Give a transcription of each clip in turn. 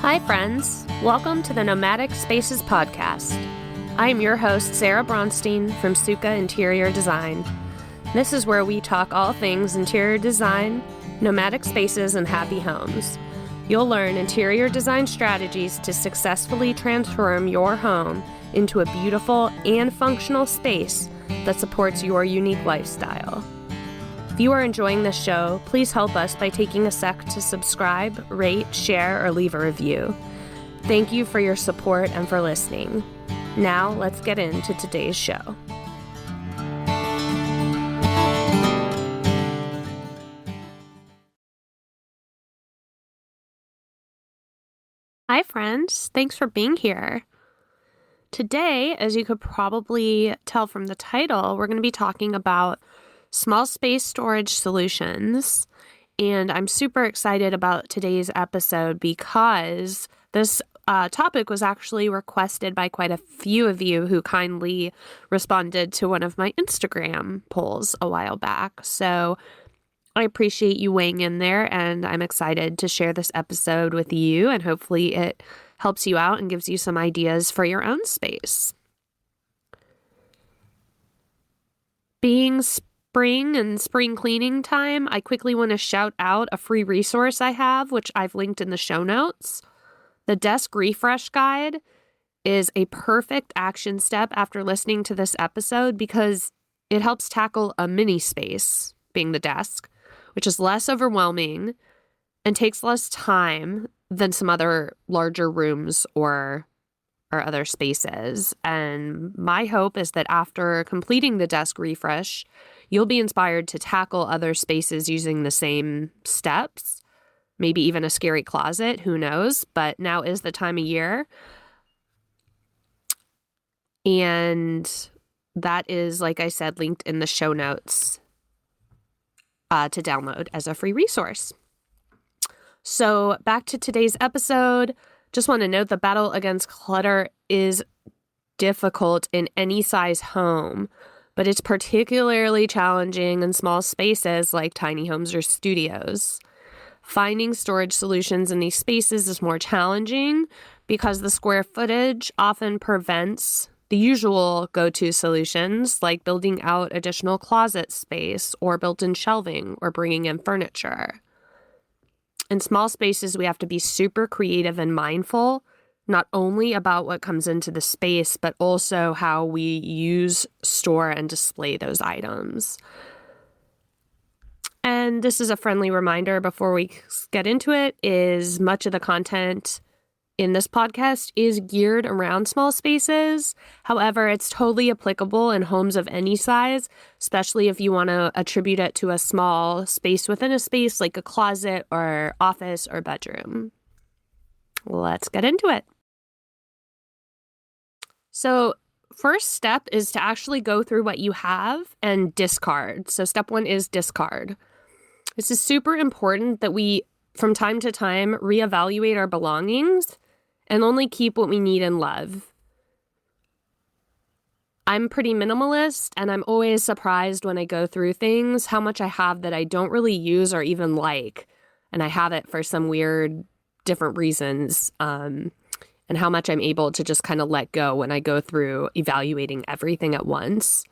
Hi, friends. Welcome to the Nomadic Spaces podcast. I am your host, Sarah Bronstein from Suka Interior Design. This is where we talk all things interior design, nomadic spaces, and happy homes. You'll learn interior design strategies to successfully transform your home into a beautiful and functional space that supports your unique lifestyle. If you are enjoying this show, please help us by taking a sec to subscribe, rate, share, or leave a review. Thank you for your support and for listening. Now, let's get into today's show. Hi, friends. Thanks for being here. Today, as you could probably tell from the title, we're going to be talking about small space storage solutions. And I'm super excited about today's episode because this topic was actually requested by quite a few of you who kindly responded to one of my Instagram polls a while back. So I appreciate you weighing in there, and I'm excited to share this episode with you, and hopefully it helps you out and gives you some ideas for your own space. Being spring and spring cleaning time, I quickly want to shout out a free resource I have, which I've linked in the show notes. The Desk Refresh Guide is a perfect action step after listening to this episode because it helps tackle a mini space, being the desk, which is less overwhelming and takes less time than some other larger rooms or other spaces. And my hope is that after completing the desk refresh, you'll be inspired to tackle other spaces using the same steps, maybe even a scary closet, who knows? But now is the time of year. And that is, like I said, linked in the show notes to download as a free resource. So back to today's episode. Just want to note the battle against clutter is difficult in any size home, but it's particularly challenging in small spaces like tiny homes or studios. Finding storage solutions in these spaces is more challenging because the square footage often prevents the usual go-to solutions like building out additional closet space or built-in shelving or bringing in furniture. In small spaces, we have to be super creative and mindful, not only about what comes into the space, but also how we use, store, and display those items. And this is a friendly reminder before we get into it, is much of the content in this podcast is geared around small spaces. However, it's totally applicable in homes of any size, especially if you want to attribute it to a small space within a space like a closet or office or bedroom. Let's get into it. So first step is to actually go through what you have and discard. So step one is discard. This is super important that we, from time to time, reevaluate our belongings and only keep what we need and love. I'm pretty minimalist, and I'm always surprised when I go through things how much I have that I don't really use or even like, and I have it for some weird, different reasons, and how much I'm able to just kind of let go when I go through evaluating everything at once.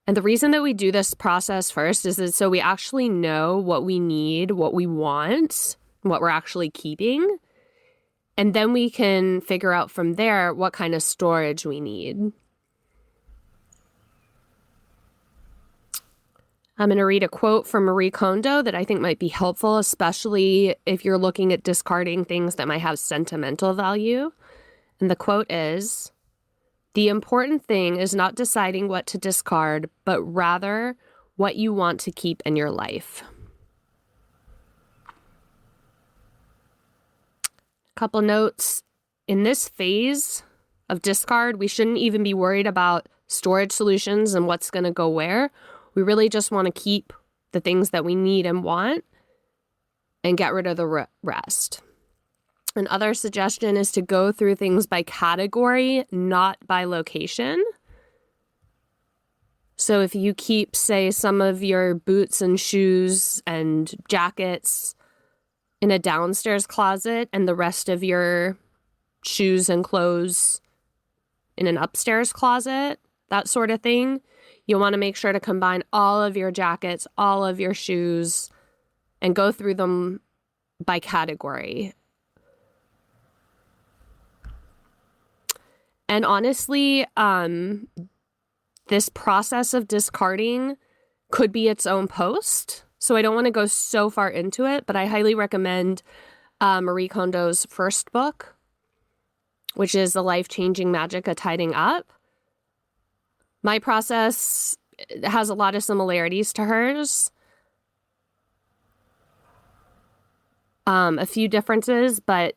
And the reason that we do this process first is that so we actually know what we need, what we want, what we're actually keeping. And then we can figure out from there what kind of storage we need. I'm going to read a quote from Marie Kondo that I think might be helpful, especially if you're looking at discarding things that might have sentimental value. And the quote is, "The important thing is not deciding what to discard, but rather what you want to keep in your life." Couple notes. In this phase of discard, we shouldn't even be worried about storage solutions and what's going to go where. We really just want to keep the things that we need and want and get rid of the rest. Another suggestion is to go through things by category, not by location. So if you keep, say, some of your boots and shoes and jackets in a downstairs closet and the rest of your shoes and clothes in an upstairs closet, that sort of thing. You'll want to make sure to combine all of your jackets, all of your shoes, and go through them by category. And honestly, this process of discarding could be its own post. So I don't want to go so far into it, but I highly recommend Marie Kondo's first book, which is The Life-Changing Magic of Tidying Up. My process has a lot of similarities to hers. A few differences, but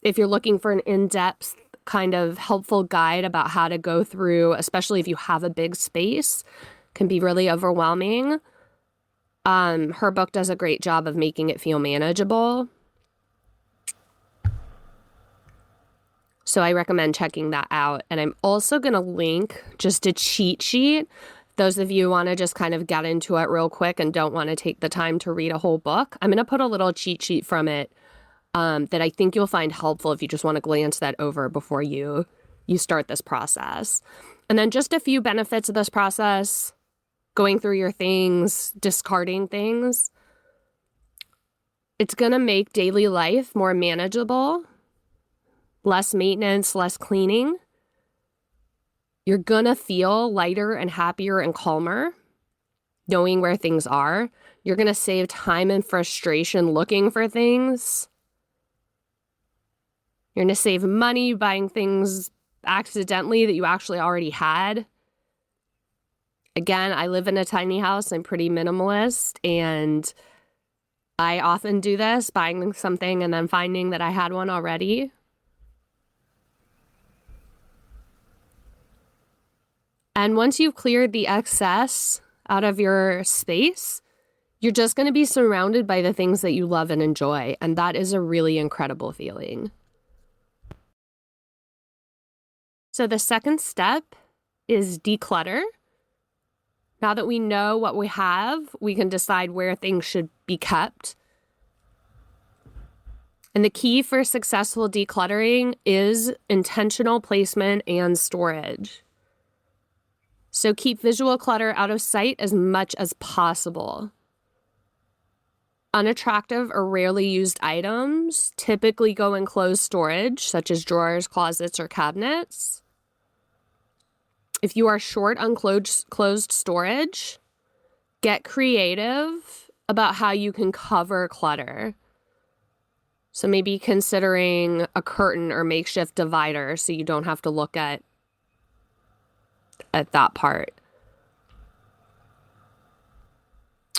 if you're looking for an in-depth kind of helpful guide about how to go through, especially if you have a big space, can be really overwhelming. Her book does a great job of making it feel manageable. So I recommend checking that out. And I'm also going to link just a cheat sheet. Those of you who want to just kind of get into it real quick and don't want to take the time to read a whole book, I'm going to put a little cheat sheet from it that I think you'll find helpful if you just want to glance that over before you start this process. And then just a few benefits of this process, going through your things, discarding things. It's going to make daily life more manageable, less maintenance, less cleaning. You're going to feel lighter and happier and calmer knowing where things are. You're going to save time and frustration looking for things. You're going to save money buying things accidentally that you actually already had. Again, I live in a tiny house. I'm pretty minimalist, and I often do this, buying something and then finding that I had one already. And once you've cleared the excess out of your space, you're just going to be surrounded by the things that you love and enjoy. And that is a really incredible feeling. So the second step is declutter. Now that we know what we have, we can decide where things should be kept. And the key for successful decluttering is intentional placement and storage. So keep visual clutter out of sight as much as possible. Unattractive or rarely used items typically go in closed storage, such as drawers, closets, or cabinets. If you are short on closed storage, get creative about how you can cover clutter. So maybe considering a curtain or makeshift divider so you don't have to look at that part.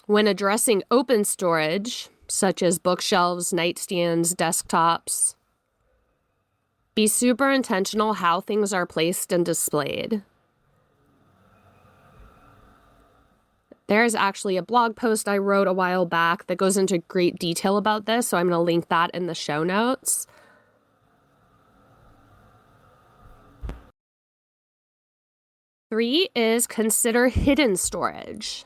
When addressing open storage, such as bookshelves, nightstands, desktops, be super intentional how things are placed and displayed. There's actually a blog post I wrote a while back that goes into great detail about this, so I'm going to link that in the show notes. Three is consider hidden storage.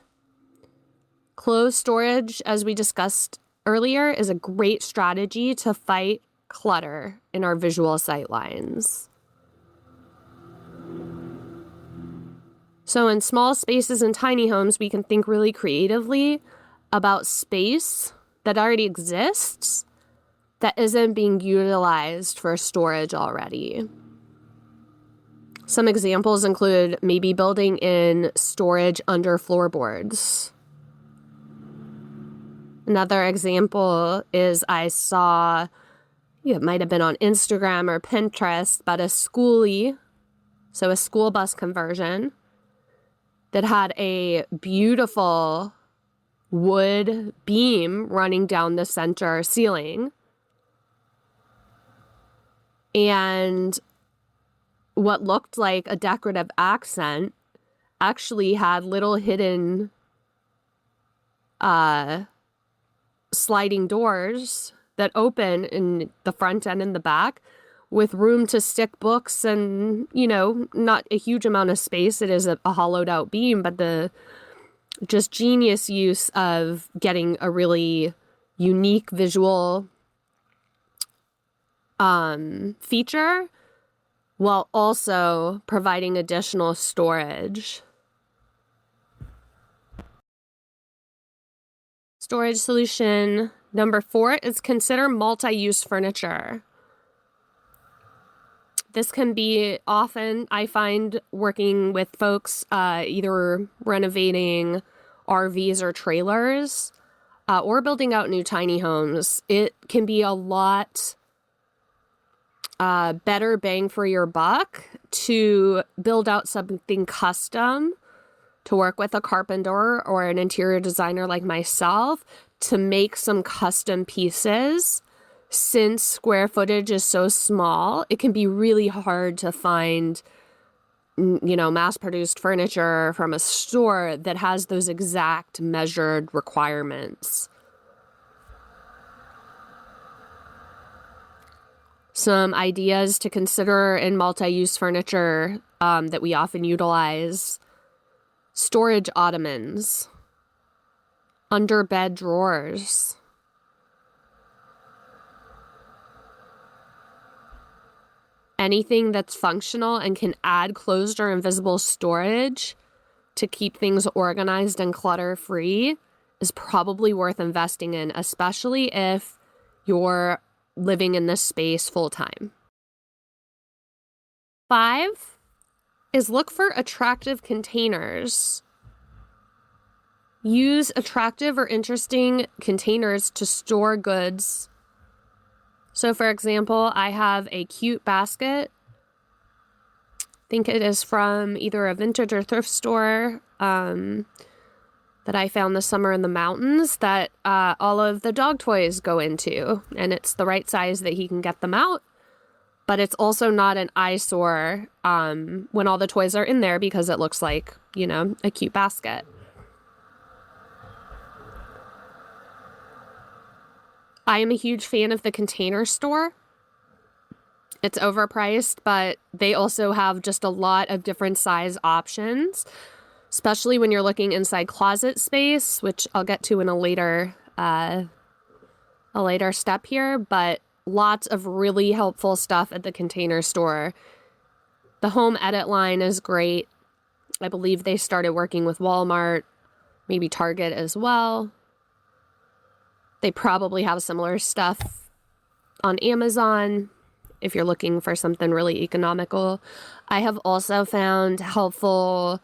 Closed storage, as we discussed earlier, is a great strategy to fight clutter in our visual sight lines. So in small spaces and tiny homes, we can think really creatively about space that already exists that isn't being utilized for storage already. Some examples include maybe building in storage under floorboards. Another example is I saw, it might have been on Instagram or Pinterest, but a schoolie, so a school bus conversion, that had a beautiful wood beam running down the center ceiling. And what looked like a decorative accent actually had little hidden sliding doors that open in the front and in the back with room to stick books and, not a huge amount of space. It is a hollowed out beam, but the just genius use of getting a really unique visual feature while also providing additional storage. Storage solution number 4 is consider multi-use furniture. This can be often, I find, working with folks either renovating RVs or trailers or building out new tiny homes. It can be a lot better bang for your buck to build out something custom, to work with a carpenter or an interior designer like myself to make some custom pieces. Since square footage is so small, it can be really hard to find, mass-produced furniture from a store that has those exact measured requirements. Some ideas to consider in multi-use furniture that we often utilize: storage ottomans, under-bed drawers, anything that's functional and can add closed or invisible storage to keep things organized and clutter-free is probably worth investing in, especially if you're living in this space full-time. 5 is look for attractive containers. Use attractive or interesting containers to store goods. So for example, I have a cute basket. I think it is from either a vintage or thrift store that I found this summer in the mountains that all of the dog toys go into. And it's the right size that he can get them out. But it's also not an eyesore when all the toys are in there because it looks like, a cute basket. I am a huge fan of the Container Store. It's overpriced, but they also have just a lot of different size options, especially when you're looking inside closet space, which I'll get to in a later step here, but lots of really helpful stuff at the Container Store. The home edit line is great. I believe they started working with Walmart, maybe Target as well. They probably have similar stuff on Amazon if you're looking for something really economical. I have also found helpful,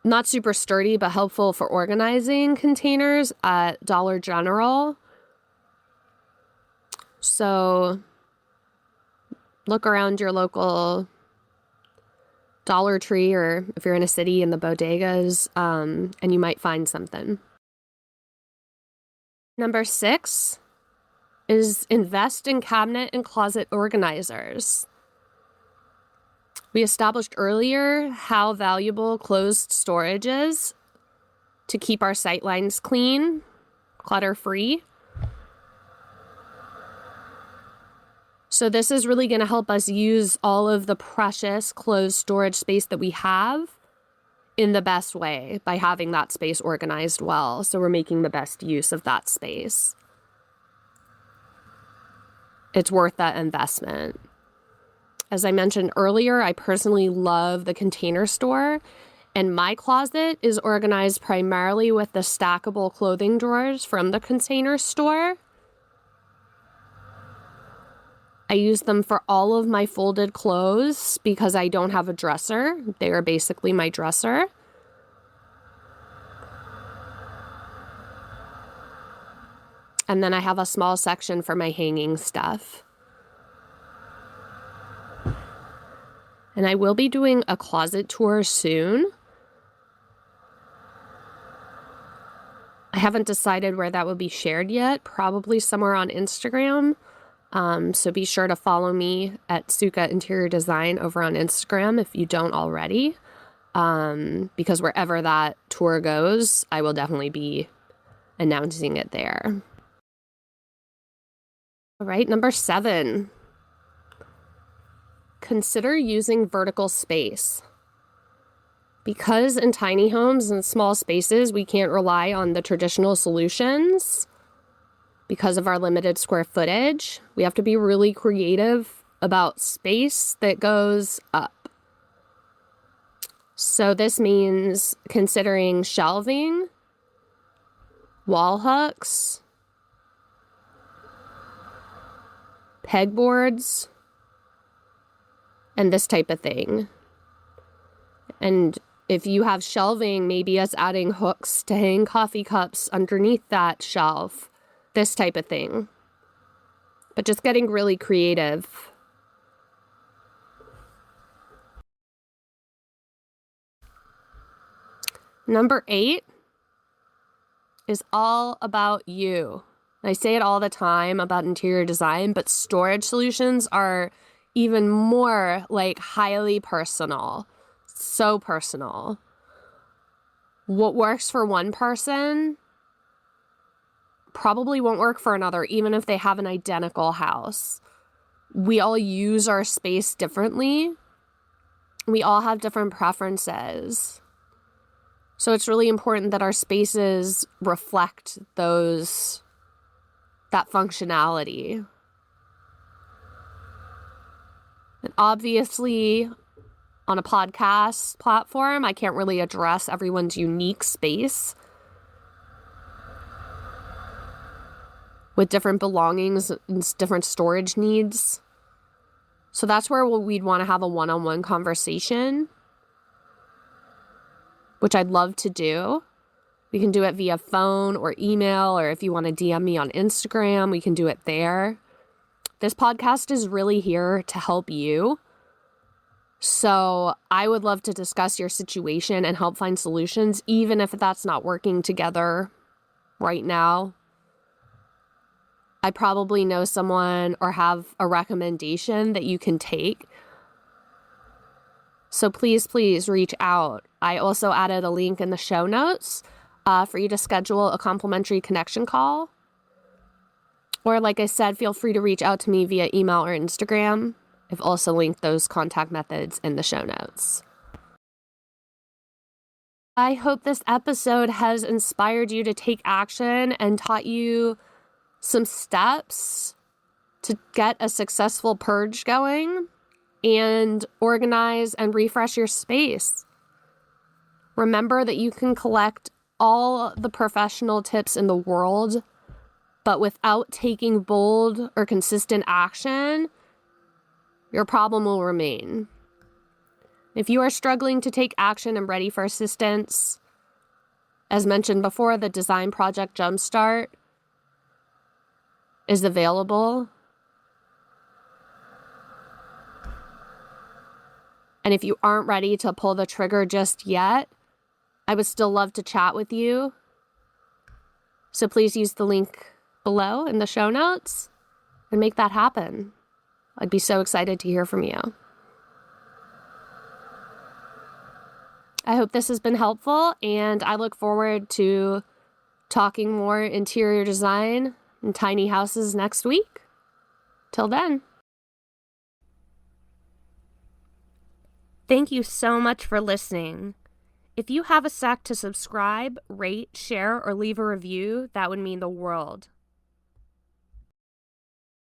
not super sturdy, but helpful for organizing containers at Dollar General. So look around your local Dollar Tree, or if you're in a city, in the bodegas, and you might find something. Number 6 is invest in cabinet and closet organizers. We established earlier how valuable closed storage is to keep our sightlines clean, clutter-free. So this is really going to help us use all of the precious closed storage space that we have in the best way by having that space organized well. So we're making the best use of that space. It's worth that investment. As I mentioned earlier, I personally love the Container Store, and my closet is organized primarily with the stackable clothing drawers from the Container Store. I use them for all of my folded clothes because I don't have a dresser. They are basically my dresser. And then I have a small section for my hanging stuff. And I will be doing a closet tour soon. I haven't decided where that will be shared yet, probably somewhere on Instagram. So be sure to follow me at Suka Interior Design over on Instagram if you don't already. Because wherever that tour goes, I will definitely be announcing it there. All right, number 7. Consider using vertical space. Because in tiny homes and small spaces, we can't rely on the traditional solutions. because of our limited square footage. We have to be really creative about space that goes up. So this means considering shelving, wall hooks, pegboards, and this type of thing. And if you have shelving, maybe us adding hooks to hang coffee cups underneath that shelf, this type of thing. But just getting really creative. Number 8 is all about you. I say it all the time about interior design, but storage solutions are even more like highly personal. So personal. What works for one person probably won't work for another, even if they have an identical house. We all use our space differently. We all have different preferences. So it's really important that our spaces reflect that functionality. And obviously, on a podcast platform, I can't really address everyone's unique space with different belongings and different storage needs. So that's where we'd want to have a one-on-one conversation, which I'd love to do. We can do it via phone or email, or if you want to DM me on Instagram, we can do it there. This podcast is really here to help you. So I would love to discuss your situation and help find solutions, even if that's not working together right now. I probably know someone or have a recommendation that you can take. So please reach out. I also added a link in the show notes for you to schedule a complimentary connection call. Or like I said, feel free to reach out to me via email or Instagram. I've also linked those contact methods in the show notes. I hope this episode has inspired you to take action and taught you some steps to get a successful purge going and organize and refresh your space. Remember that you can collect all the professional tips in the world, but without taking bold or consistent action, your problem will remain. If you are struggling to take action and ready for assistance, as mentioned before, the Design Project Jumpstart is available. And if you aren't ready to pull the trigger just yet, I would still love to chat with you. So please use the link below in the show notes and make that happen. I'd be so excited to hear from you. I hope this has been helpful, and I look forward to talking more interior design and tiny houses next week. Till then. Thank you so much for listening. If you have a sec to subscribe, rate, share, or leave a review, that would mean the world.